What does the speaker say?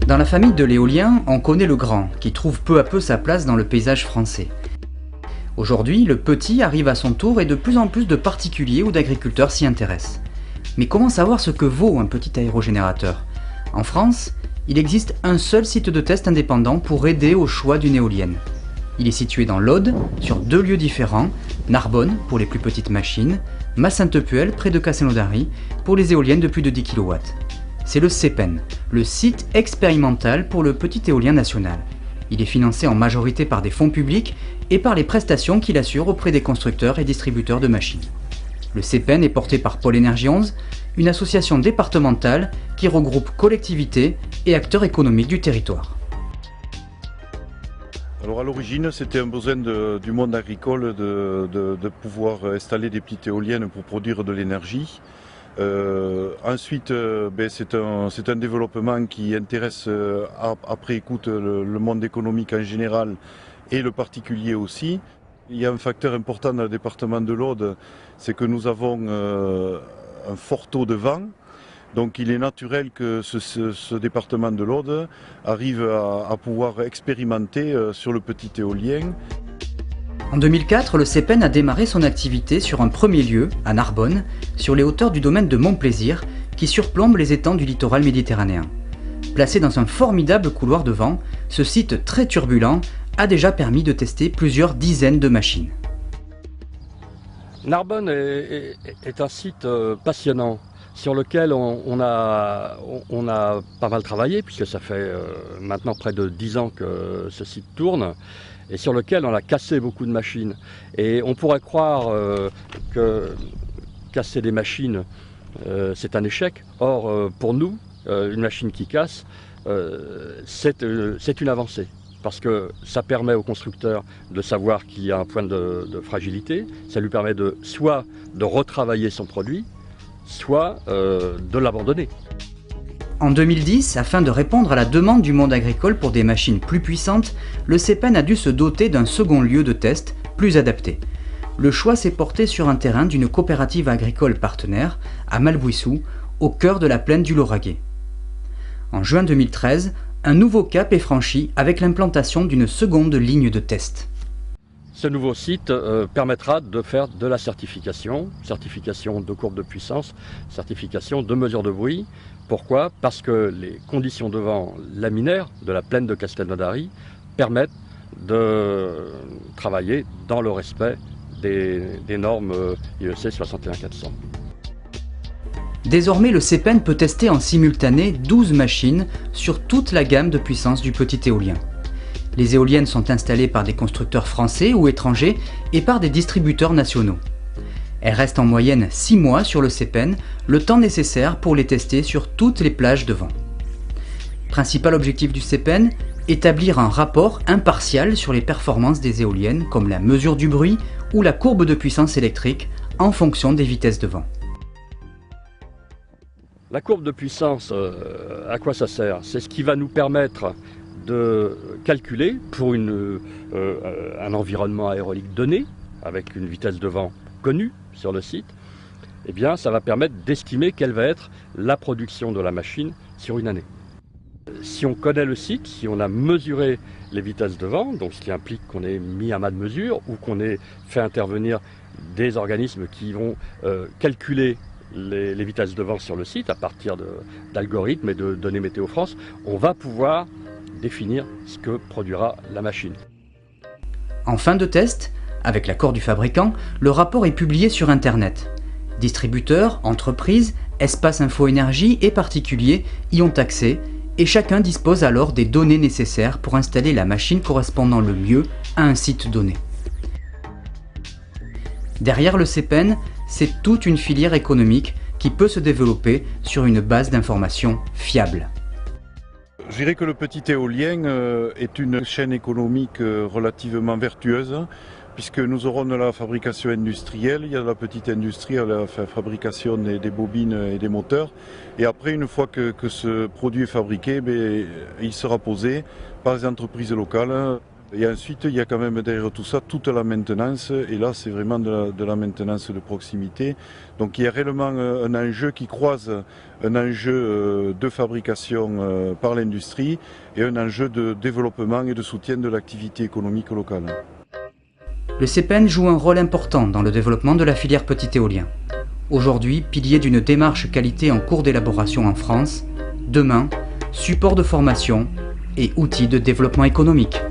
Dans la famille de l'éolien, on connaît le grand, qui trouve peu à peu sa place dans le paysage français. Aujourd'hui, le petit arrive à son tour et de plus en plus de particuliers ou d'agriculteurs s'y intéressent. Mais comment savoir ce que vaut un petit aérogénérateur? En France, il existe un seul site de test indépendant pour aider au choix d'une éolienne. Il est situé dans l'Aude, sur 2 lieux différents, Narbonne pour les plus petites machines, Massain-Tepuel près de Castelnaudary pour les éoliennes de plus de 10 kW. C'est le CEPEN, le site expérimental pour le petit éolien national. Il est financé en majorité par des fonds publics et par les prestations qu'il assure auprès des constructeurs et distributeurs de machines. Le CEPEN est porté par Pôle Énergie 11, une association départementale qui regroupe collectivités et acteurs économiques du territoire. Alors à l'origine, c'était un besoin du monde agricole de pouvoir installer des petites éoliennes pour produire de l'énergie. Ensuite, c'est un développement qui intéresse après écoute le monde économique en général et le particulier aussi. Il y a un facteur important dans le département de l'Aude, c'est que nous avons un fort taux de vent. Donc il est naturel que ce département de l'Aude arrive à pouvoir expérimenter sur le petit éolien. En 2004, le CEPEN a démarré son activité sur un premier lieu, à Narbonne, sur les hauteurs du domaine de Montplaisir, qui surplombe les étangs du littoral méditerranéen. Placé dans un formidable couloir de vent, ce site très turbulent a déjà permis de tester plusieurs dizaines de machines. Narbonne est un site passionnant, sur lequel on a pas mal travaillé, puisque ça fait maintenant près de 10 ans que ce site tourne, et sur lequel on a cassé beaucoup de machines. Et on pourrait croire que casser des machines, c'est un échec. Or, pour nous, une machine qui casse, c'est une avancée. Parce que ça permet au constructeur de savoir qu'il y a un point de fragilité, ça lui permet soit de retravailler son produit, soit de l'abandonner. En 2010, afin de répondre à la demande du monde agricole pour des machines plus puissantes, le CEPEN a dû se doter d'un second lieu de test plus adapté. Le choix s'est porté sur un terrain d'une coopérative agricole partenaire, à Malbuissou, au cœur de la plaine du Lauragais. En juin 2013, un nouveau cap est franchi avec l'implantation d'une seconde ligne de test. Ce nouveau site permettra de faire de la certification de courbe de puissance, certification de mesure de bruit. Pourquoi? Parce que les conditions de vent laminaires de la plaine de Castelnaudary permettent de travailler dans le respect des normes IEC 61400. Désormais, le CEPEN peut tester en simultané 12 machines sur toute la gamme de puissance du petit éolien. Les éoliennes sont installées par des constructeurs français ou étrangers et par des distributeurs nationaux. Elles restent en moyenne 6 mois sur le CEPEN, le temps nécessaire pour les tester sur toutes les plages de vent. Principal objectif du CEPEN, établir un rapport impartial sur les performances des éoliennes comme la mesure du bruit ou la courbe de puissance électrique en fonction des vitesses de vent. La courbe de puissance, à quoi ça sert? C'est ce qui va nous permettre de calculer pour un environnement aérolique donné, avec une vitesse de vent connue sur le site, eh bien, ça va permettre d'estimer quelle va être la production de la machine sur une année. Si on connaît le site, si on a mesuré les vitesses de vent, donc ce qui implique qu'on ait mis un mât de mesure ou qu'on ait fait intervenir des organismes qui vont calculer les vitesses de vent sur le site à partir d'algorithmes et de données Météo France, on va pouvoir définir ce que produira la machine. En fin de test, avec l'accord du fabricant, le rapport est publié sur Internet. Distributeurs, entreprises, espaces info-énergie et particuliers y ont accès et chacun dispose alors des données nécessaires pour installer la machine correspondant le mieux à un site donné. Derrière le CEPEN, c'est toute une filière économique qui peut se développer sur une base d'informations fiable. Je dirais que le petit éolien est une chaîne économique relativement vertueuse, puisque nous aurons de la fabrication industrielle, il y a de la petite industrie, la fabrication des bobines et des moteurs. Et après, une fois que ce produit est fabriqué, il sera posé par les entreprises locales. Et ensuite, il y a quand même derrière tout ça toute la maintenance, et là c'est vraiment de la maintenance de proximité. Donc il y a réellement un enjeu qui croise un enjeu de fabrication par l'industrie et un enjeu de développement et de soutien de l'activité économique locale. Le CPN joue un rôle important dans le développement de la filière petit éolien. Aujourd'hui, pilier d'une démarche qualité en cours d'élaboration en France, demain, support de formation et outil de développement économique.